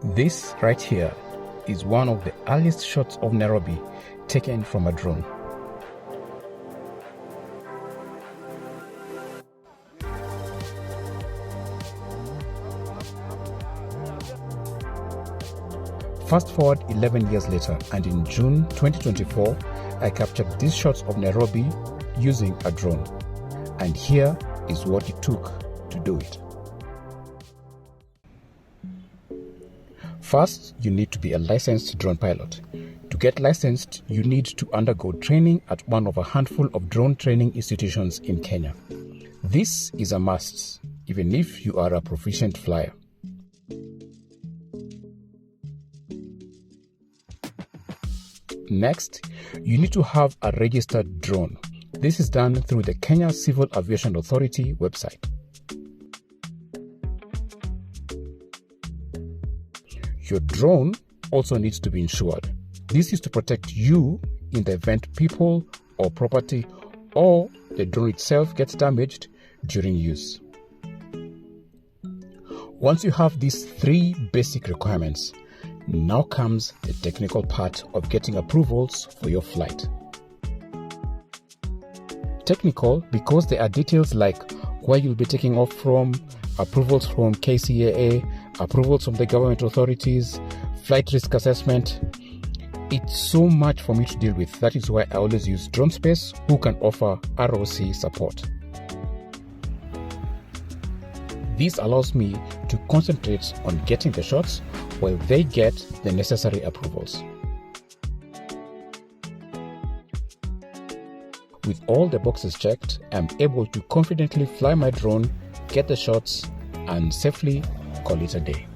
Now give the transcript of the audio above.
This right here is one of the earliest shots of Nairobi taken from a drone. Fast forward 11 years later, and in June 2024, I captured these shots of Nairobi using a drone. And here is what it took to do it. First, you need to be a licensed drone pilot. To get licensed, you need to undergo training at one of a handful of drone training institutions in Kenya. This is a must, even if you are a proficient flyer. Next, you need to have a registered drone. This is done through the Kenya Civil Aviation Authority website. Your drone also needs to be insured. This is to protect you in the event people or property or the drone itself gets damaged during use. Once you have these three basic requirements, now comes the technical part of getting approvals for your flight. Technical because there are details like where you'll be taking off from, approvals from KCAA, approvals from the government authorities, flight risk assessment. It's so much for me to deal with. That is why I always use DroneSpace, who can offer ROC support. This allows me to concentrate on getting the shots while they get the necessary approvals. With all the boxes checked, I'm able to confidently fly my drone, get the shots, and safely call it a day.